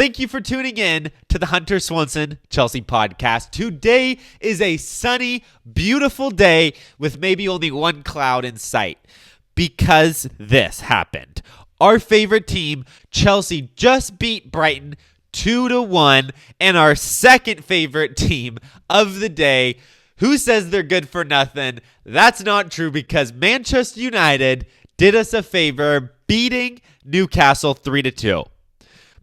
Thank you for tuning in to the Hunter Swanson Chelsea podcast. Today is a sunny, beautiful day with maybe only one cloud in sight because this happened. Our favorite team, Chelsea, just beat Brighton 2-1, and our second favorite team of the day, who says they're good for nothing? That's not true because Manchester United did us a favor beating Newcastle 3-2.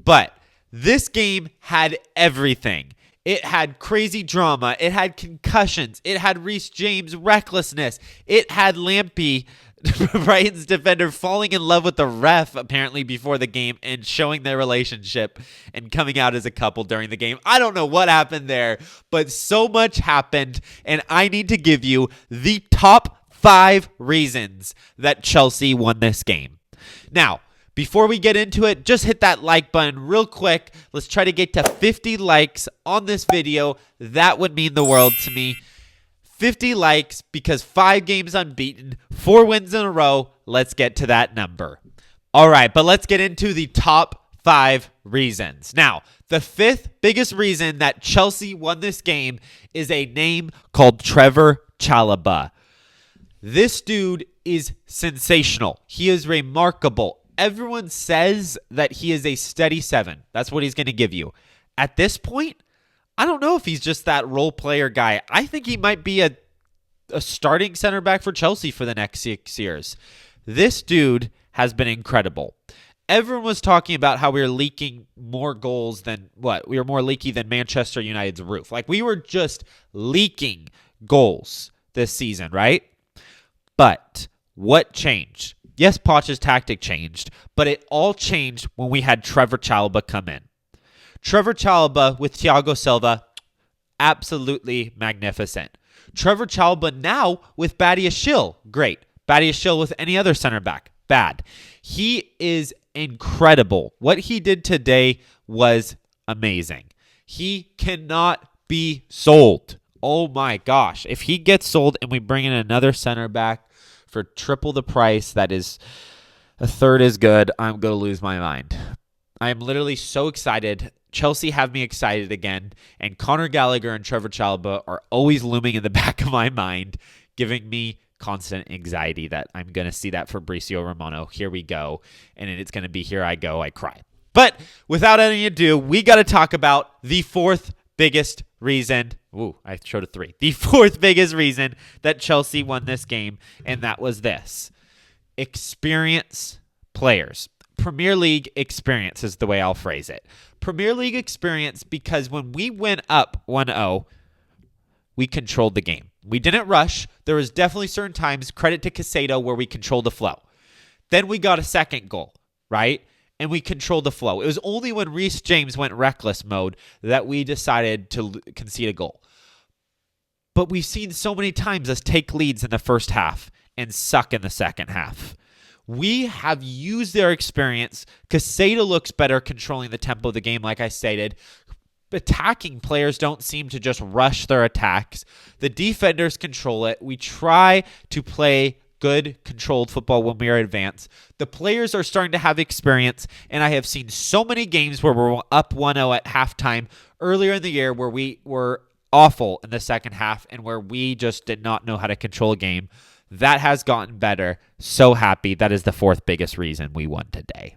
But this game had everything. It had crazy drama. It had concussions. It had Reece James recklessness. It had Lampy, Brighton's defender, falling in love with the ref apparently before the game and showing their relationship and coming out as a couple during the game. I don't know what happened there, but so much happened, and I need to give you the top 5 reasons that Chelsea won this game. Now, before we get into it, just hit that like button real quick. Let's try to get to 50 likes on this video. That would mean the world to me. 50 likes because 5 games unbeaten, 4 wins in a row. Let's get to that number. All right, but let's get into the top 5 reasons. Now, the 5th biggest reason that Chelsea won this game is a name called Trevoh Chalobah. This dude is sensational. He is remarkable. Everyone says that he is a steady 7. That's what he's going to give you. At this point, I don't know if he's just that role player guy. I think he might be a starting center back for Chelsea for the next 6 years. This dude has been incredible. Everyone was talking about how we were leaking more goals than what? We were more leaky than Manchester United's roof. Like we were just leaking goals this season, right? But what changed? Yes, Poch's tactic changed, but it all changed when we had Trevoh Chalobah come in. Trevoh Chalobah with Thiago Silva, absolutely magnificent. Trevoh Chalobah now with Badiashile, great. Badiashile with any other center back, bad. He is incredible. What he did today was amazing. He cannot be sold. Oh my gosh. If he gets sold and we bring in another center back for triple the price, that is a third as good, I'm going to lose my mind. I am literally so excited. Chelsea have me excited again, and Conor Gallagher and Trevoh Chalobah are always looming in the back of my mind, giving me constant anxiety that I'm going to see that Fabrizio Romano. Here we go, and it's going to be here I go, I cry. But without any ado, we got to talk about the 4th biggest reason. Ooh, I showed a 3. The 4th biggest reason that Chelsea won this game, and that was this. Experience players. Premier League experience is the way I'll phrase it. Premier League experience because when we went up 1-0, we controlled the game. We didn't rush. There was definitely certain times, credit to Caicedo, where we controlled the flow. Then we got a second goal, right? And we controlled the flow. It was only when Reece James went reckless mode that we decided to concede a goal. But we've seen so many times us take leads in the first half and suck in the second half. We have used their experience. Caicedo looks better controlling the tempo of the game, like I stated. Attacking players don't seem to just rush their attacks. The defenders control it. We try to play good, controlled football when we are advanced. The players are starting to have experience, and I have seen so many games where we're up 1-0 at halftime earlier in the year where we were awful in the second half and where we just did not know how to control a game. That has gotten better. So happy. That is the 4th biggest reason we won today.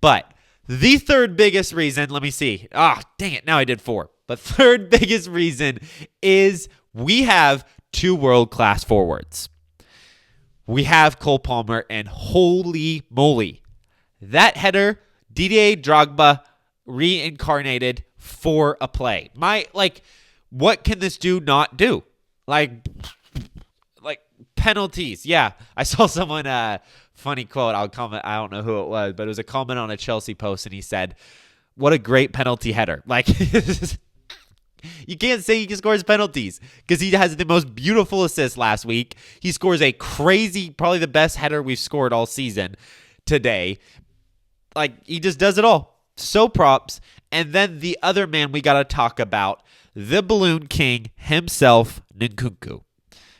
But the 3rd biggest reason, let me see. Dang it. Now I did 4. But 3rd biggest reason is we have 2 world-class forwards. We have Cole Palmer, and holy moly, that header, Didier Drogba reincarnated for a play. What can this dude not do? Like penalties. Yeah, I saw someone, funny quote, I'll comment, I don't know who it was, but it was a comment on a Chelsea post, and he said, what a great penalty header. Like, you can't say he scores penalties because he has the most beautiful assist last week. He scores a crazy, probably the best header we've scored all season today. Like, he just does it all. So props. And then the other man we got to talk about, the Balloon King himself, Nkunku.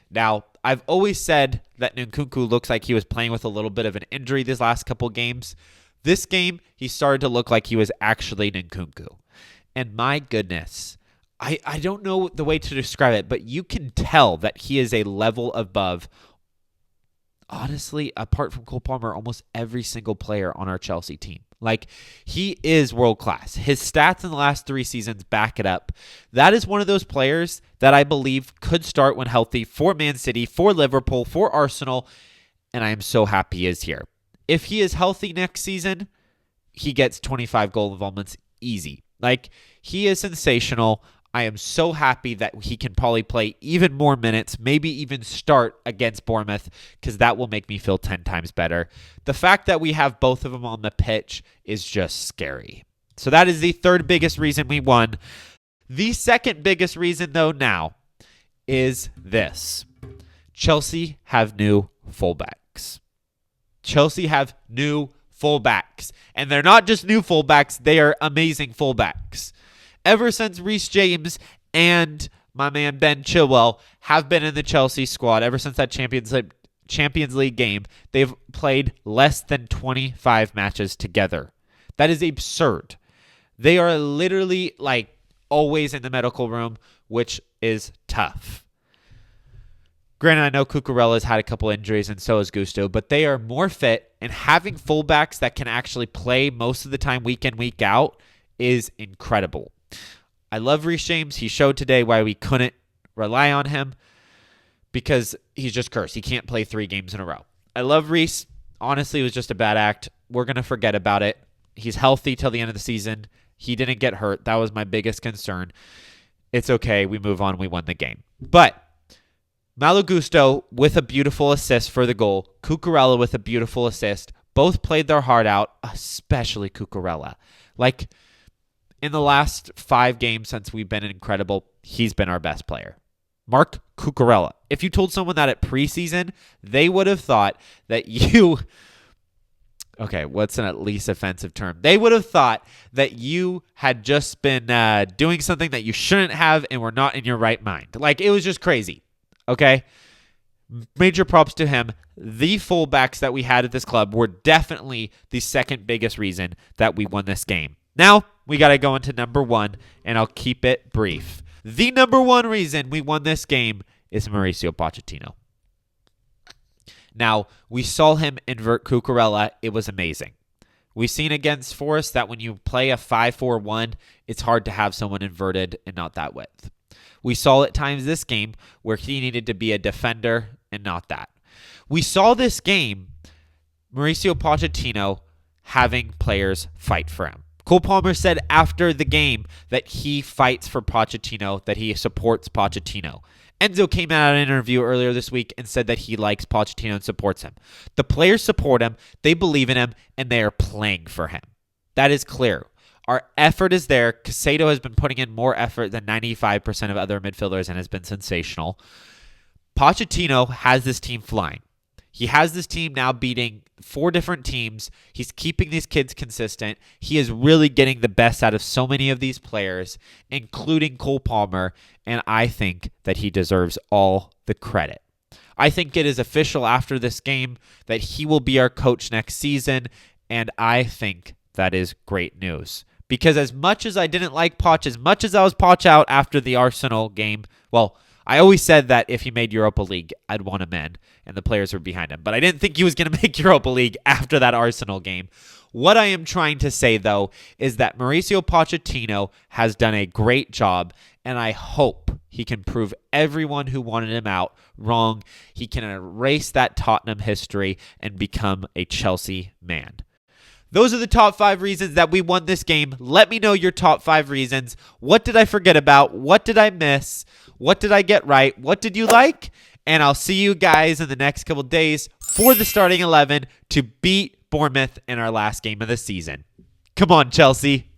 Now, I've always said that Nkunku looks like he was playing with a little bit of an injury these last couple games. This game, he started to look like he was actually Nkunku. And my goodness, I don't know the way to describe it, but you can tell that he is a level above, honestly, apart from Cole Palmer, almost every single player on our Chelsea team. Like, he is world class. His stats in the last 3 seasons back it up. That is one of those players that I believe could start when healthy for Man City, for Liverpool, for Arsenal, and I am so happy he is here. If he is healthy next season, he gets 25 goal involvements easy. Like, he is sensational. I am so happy that he can probably play even more minutes, maybe even start against Bournemouth, because that will make me feel 10 times better. The fact that we have both of them on the pitch is just scary. So that is the third biggest reason we won. The second biggest reason, though, now is this. Chelsea have new fullbacks. Chelsea have new fullbacks. And they're not just new fullbacks, they are amazing fullbacks. Ever since Reece James and my man Ben Chilwell have been in the Chelsea squad, ever since that Champions League game, they've played less than 25 matches together. That is absurd. They are literally like always in the medical room, which is tough. Granted, I know Cucurella's had a couple injuries and so has Gusto, but they are more fit, and having fullbacks that can actually play most of the time week in, week out is incredible. I love Reece James. He showed today why we couldn't rely on him, because he's just cursed. He can't play 3 games in a row. I love Reece. Honestly, it was just a bad act. We're going to forget about it. He's healthy till the end of the season. He didn't get hurt. That was my biggest concern. It's okay. We move on. We won the game. But Malo Gusto with a beautiful assist for the goal. Cucurella with a beautiful assist. Both played their heart out, especially Cucurella. Like, in the last 5 games since we've been incredible, he's been our best player. Mark Cucurella. If you told someone that at preseason, they would have thought that you... Okay, what's an at least offensive term? They would have thought that you had just been doing something that you shouldn't have and were not in your right mind. Like, it was just crazy. Okay? Major props to him. The fullbacks that we had at this club were definitely the second biggest reason that we won this game. Now, we got to go into number 1, and I'll keep it brief. The number 1 reason we won this game is Mauricio Pochettino. Now, we saw him invert Cucurella. It was amazing. We've seen against Forest that when you play a 5-4-1, it's hard to have someone inverted and not that width. We saw at times this game where he needed to be a defender and not that. We saw this game, Mauricio Pochettino having players fight for him. Cole Palmer said after the game that he fights for Pochettino, that he supports Pochettino. Enzo came out in an interview earlier this week and said that he likes Pochettino and supports him. The players support him, they believe in him, and they are playing for him. That is clear. Our effort is there. Caicedo has been putting in more effort than 95% of other midfielders and has been sensational. Pochettino has this team flying. He has this team now beating 4 different teams. He's keeping these kids consistent. He is really getting the best out of so many of these players, including Cole Palmer, and I think that he deserves all the credit. I think it is official after this game that he will be our coach next season, and I think that is great news. Because as much as I didn't like Poch, as much as I was Poch out after the Arsenal game, well, I always said that if he made Europa League, I'd want him in, and the players were behind him. But I didn't think he was going to make Europa League after that Arsenal game. What I am trying to say, though, is that Mauricio Pochettino has done a great job, and I hope he can prove everyone who wanted him out wrong. He can erase that Tottenham history and become a Chelsea man. Those are the top 5 reasons that we won this game. Let me know your top 5 reasons. What did I forget about? What did I miss? What did I get right? What did you like? And I'll see you guys in the next couple days for the starting 11 to beat Bournemouth in our last game of the season. Come on, Chelsea.